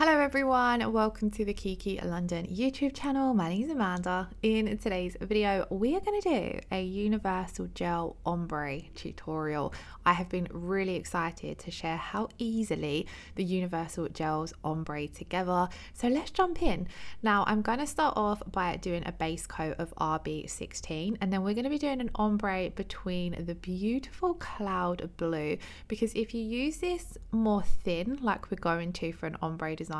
Hello everyone, welcome to the Kiki London YouTube channel. My name is Amanda. In today's video, we are going to do a universal gel ombre tutorial. I have been really excited to share how easily the universal gels ombre together. So let's jump in. Now I'm going to start off by doing a base coat of RB16, and then we're going to be doing an ombre between the beautiful cloud blue, because if you use this more thin like we're going to for an ombre design,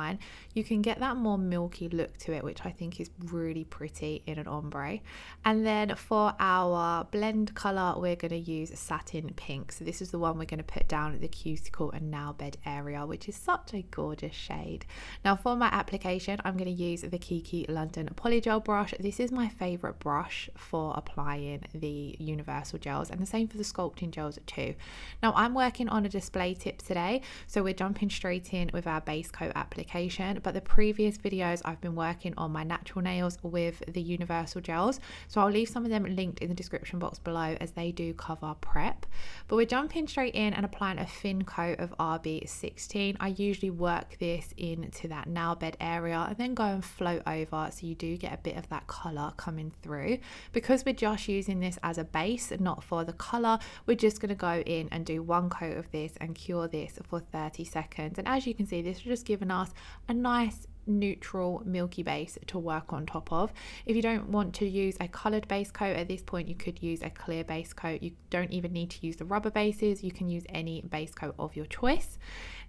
you can get that more milky look to it, which I think is really pretty in an ombre. And then for our blend color, we're going to use satin pink. So this is the one we're going to put down at the cuticle and nail bed area, which is such a gorgeous shade. Now for my application, I'm going to use the Kiki London polygel brush. This is my favorite brush for applying the universal gels, and the same for the sculpting gels too. Now I'm working on a display tip today, so we're jumping straight in with our base coat application, but the previous videos I've been working on my natural nails with the universal gels, so I'll leave some of them linked in the description box below as they do cover prep. But we're jumping straight in and applying a thin coat of RB16. I usually work this into that nail bed area and then go and float over, so you do get a bit of that color coming through. Because we're just using this as a base, not for the color, we're just going to go in and do one coat of this and cure this for 30 seconds. And as you can see, this is just giving us a nice neutral milky base to work on top of. If you don't want to use a colored base coat at this point, you could use a clear base coat. You don't even need to use the rubber bases, you can use any base coat of your choice.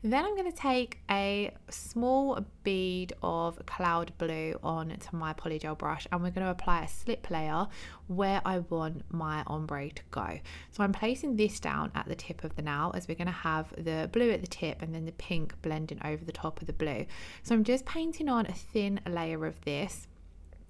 Then I'm going to take a small bead of cloud blue onto my polygel brush, and we're going to apply a slip layer where I want my ombre to go. So I'm placing this down at the tip of the nail, as we're going to have the blue at the tip and then the pink blending over the top of the blue. So I'm just painting on a thin layer of this.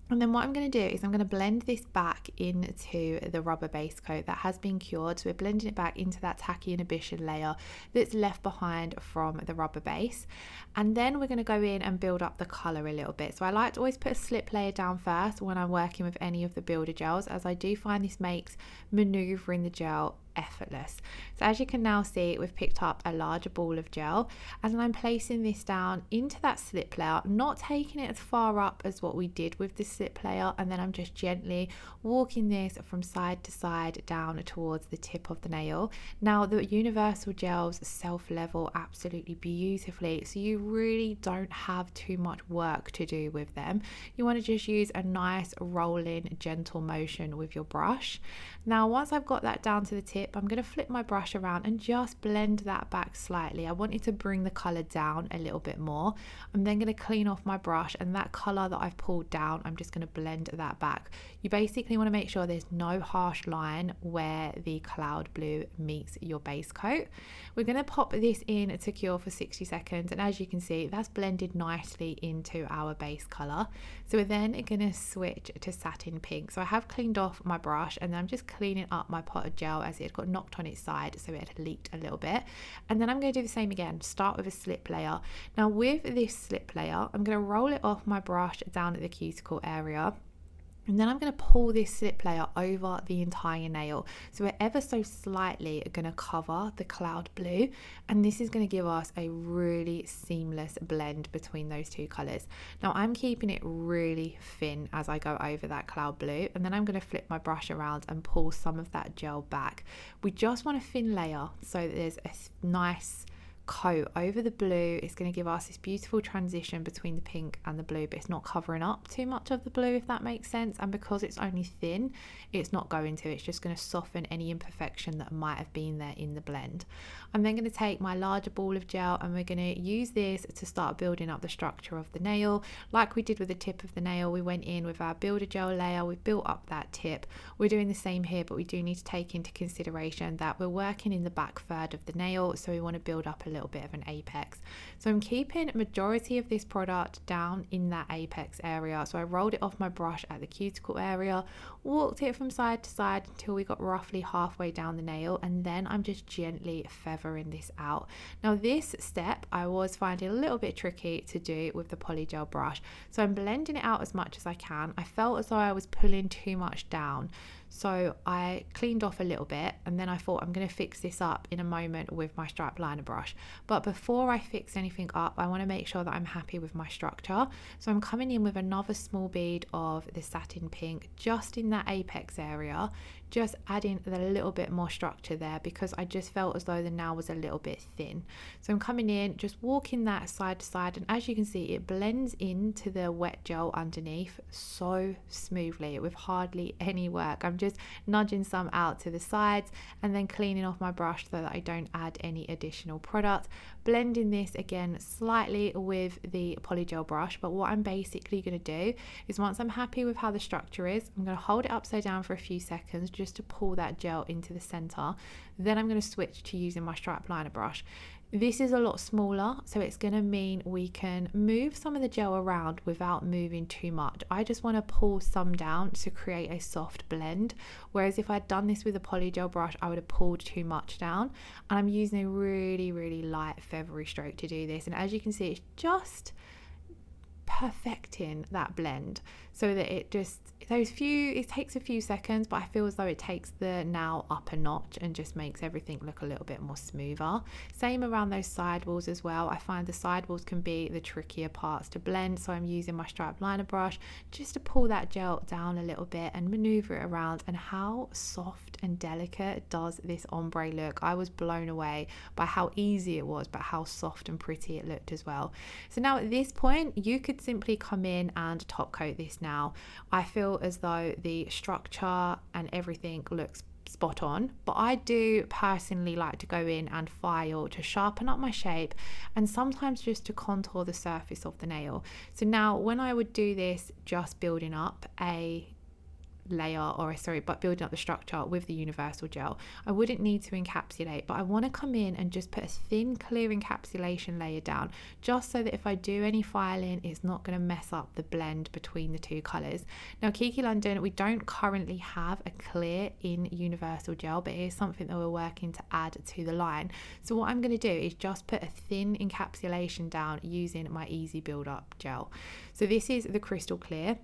And then what I'm going to do is I'm going to blend this back into the rubber base coat that has been cured. So we're blending it back into that tacky inhibition layer that's left behind from the rubber base. And then we're going to go in and build up the colour a little bit. So I like to always put a slip layer down first when I'm working with any of the builder gels, as I do find this makes manoeuvring the gel effortless. So as you can now see, we've picked up a larger ball of gel, and then I'm placing this down into that slip layer, not taking it as far up as what we did with the slip layer, and then I'm just gently walking this from side to side down towards the tip of the nail. Now the universal gels self-level absolutely beautifully, so you really don't have too much work to do with them. You want to just use a nice rolling gentle motion with your brush. Now once I've got that down to the tip, I'm going to flip my brush around and just blend that back slightly. I wanted to bring the colour down a little bit more. I'm then going to clean off my brush, and that colour that I've pulled down, I'm just going to blend that back. You basically want to make sure there's no harsh line where the cloud blue meets your base coat. We're going to pop this in to cure for 60 seconds, and as you can see, that's blended nicely into our base colour. So we're then going to switch to satin pink. So I have cleaned off my brush, and then I'm just cleaning up my pot of gel as it got knocked on its side, so it had leaked a little bit. And then I'm going to do the same again, start with a slip layer. Now with this slip layer, I'm going to roll it off my brush down at the cuticle area, and then I'm going to pull this slip layer over the entire nail, so we're ever so slightly going to cover the cloud blue, and this is going to give us a really seamless blend between those two colours. Now I'm keeping it really thin as I go over that cloud blue, and then I'm going to flip my brush around and pull some of that gel back. We just want a thin layer so that there's a nice coat over the blue. It's going to give us this beautiful transition between the pink and the blue, but it's not covering up too much of the blue, if that makes sense. And because it's only thin, it's not going to, it's just going to soften any imperfection that might have been there in the blend. I'm then going to take my larger ball of gel, and we're going to use this to start building up the structure of the nail. Like we did with the tip of the nail, we went in with our builder gel layer, we built up that tip. We're doing the same here, but we do need to take into consideration that we're working in the back third of the nail, so we want to build up a little bit of an apex. So I'm keeping majority of this product down in that apex area. So I rolled it off my brush at the cuticle area, walked it from side to side until we got roughly halfway down the nail, and then I'm just gently feathering this out. Now this step I was finding a little bit tricky to do with the polygel brush, so I'm blending it out as much as I can. I felt as though I was pulling too much down, so I cleaned off a little bit, and then I thought I'm going to fix this up in a moment with my stripe liner brush. But before I fix anything up, I want to make sure that I'm happy with my structure. So I'm coming in with another small bead of the satin pink just in that apex area, just adding a little bit more structure there because I just felt as though the nail was a little bit thin. So I'm coming in, just walking that side to side, and as you can see, it blends into the wet gel underneath so smoothly with hardly any work. I'm just nudging some out to the sides and then cleaning off my brush so that I don't add any additional product. Blending this again slightly with the polygel brush, but what I'm basically going to do is once I'm happy with how the structure is, I'm going to hold it upside down for a few seconds just to pull that gel into the center. Then I'm going to switch to using my stripe liner brush. This is a lot smaller, so it's going to mean we can move some of the gel around without moving too much. I just want to pull some down to create a soft blend, whereas if I'd done this with a polygel brush, I would have pulled too much down. And I'm using a really light feathery stroke to do this, and as you can see, it's just perfecting that blend so that it just it takes a few seconds, but I feel as though it takes the nail up a notch and just makes everything look a little bit more smoother. Same around those sidewalls as well. I find the sidewalls can be the trickier parts to blend, so I'm using my stripe liner brush just to pull that gel down a little bit and maneuver it around. And how soft and delicate does this ombre look? I was blown away by how easy it was, but how soft and pretty it looked as well. So now at this point, you could simply come in and top coat this now. I feel as though the structure and everything looks spot on, but I do personally like to go in and file to sharpen up my shape and sometimes just to contour the surface of the nail. So now when I would do this, just building up a layer but building up the structure with the universal gel, I wouldn't need to encapsulate, but I want to come in and just put a thin clear encapsulation layer down just so that if I do any filing, it's not going to mess up the blend between the two colors. Now Kiki London, we don't currently have a clear in universal gel, but it is something that we're working to add to the line. So what I'm going to do is just put a thin encapsulation down using my easy build up gel. So this is the crystal clear.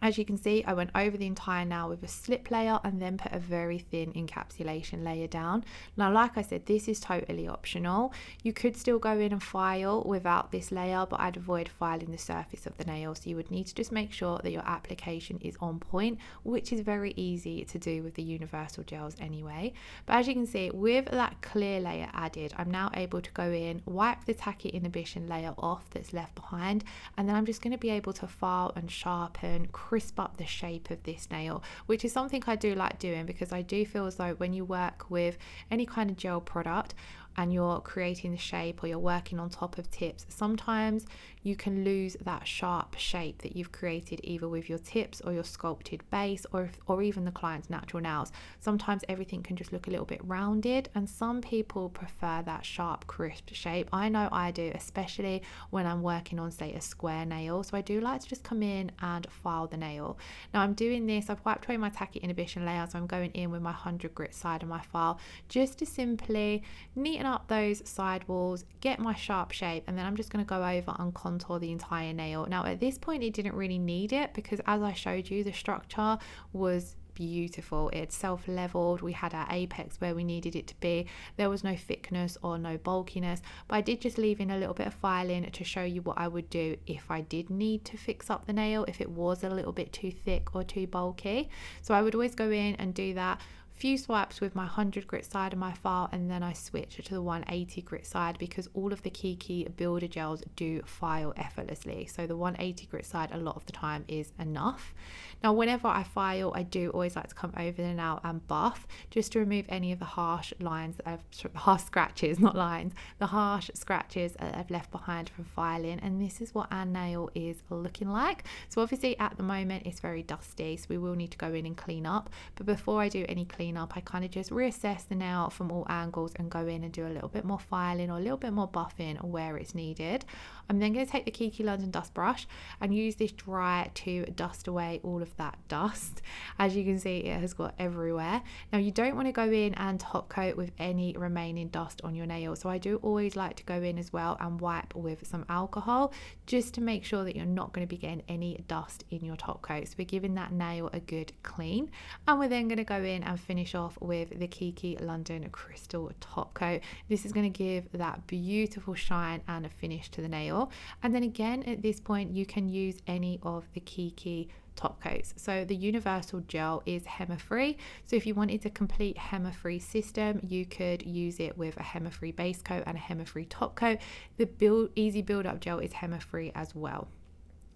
As you can see, I went over the entire nail with a slip layer and then put a very thin encapsulation layer down. Now, like I said, this is totally optional. You could still go in and file without this layer, but I'd avoid filing the surface of the nail. So you would need to just make sure that your application is on point, which is very easy to do with the universal gels anyway. But as you can see, with that clear layer added, I'm now able to go in, wipe the tacky inhibition layer off that's left behind, and then I'm just going to be able to file and sharpen, crisp up the shape of this nail, which is something I do like doing because I do feel as though when you work with any kind of gel product and you're creating the shape or you're working on top of tips, sometimes you can lose that sharp shape that you've created either with your tips or your sculpted base or even the client's natural nails. Sometimes everything can just look a little bit rounded, and some people prefer that sharp crisp shape. I know I do, especially when I'm working on, say, a square nail. So I do like to just come in and file the nail. Now I'm doing this, I've wiped away my tacky inhibition layer, so I'm going in with my 100 grit side of my file just to simply neaten up those sidewalls, get my sharp shape, and then I'm just going to go over and contour the entire nail. Now at this point it didn't really need it because, as I showed you, the structure was beautiful. It's self-leveled. We had our apex where we needed it to be. There was no thickness or no bulkiness, but I did just leave in a little bit of filing to show you what I would do if I did need to fix up the nail, if it was a little bit too thick or too bulky. So I would always go in and do that, few swipes with my 100 grit side of my file, and then I switch to the 180 grit side because all of the Kiki builder gels do file effortlessly. So the 180 grit side a lot of the time is enough. Now whenever I file, I do always like to come over the nail and buff just to remove any of the harsh lines that harsh scratches, not lines, the harsh scratches that I've left behind from filing. And this is what our nail is looking like. So obviously at the moment it's very dusty, so we will need to go in and clean up. But before I do any clean up, I kind of just reassess the nail from all angles and go in and do a little bit more filing or a little bit more buffing where it's needed. I'm then going to take the Kiki London dust brush and use this dry to dust away all of that dust. As you can see, it has got everywhere. Now you don't want to go in and top coat with any remaining dust on your nail, so I do always like to go in as well and wipe with some alcohol just to make sure that you're not going to be getting any dust in your top coat. So we're giving that nail a good clean, and we're then going to go in and finish off with the Kiki London crystal top coat. This is going to give that beautiful shine and a finish to the nail. And then again, at this point you can use any of the Kiki top coats. So the universal gel is HEMA free, so if you wanted a complete HEMA free system, you could use it with a HEMA free base coat and a HEMA free top coat. The easy build up gel is HEMA free as well.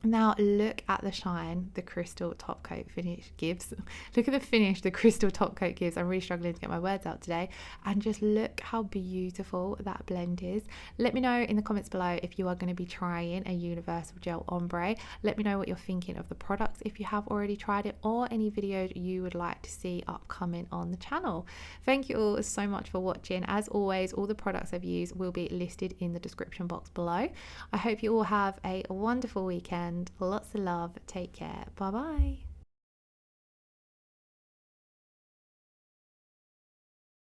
Now look at the shine the crystal top coat finish gives. Look at the finish the crystal top coat gives. I'm really struggling to get my words out today. And just look how beautiful that blend is. Let me know in the comments below if you are going to be trying a universal gel ombre. Let me know what you're thinking of the products if you have already tried it, or any videos you would like to see upcoming on the channel. Thank you all so much for watching. As always, all the products I've used will be listed in the description box below. I hope you all have a wonderful weekend. Lots of love. Take care. Bye bye.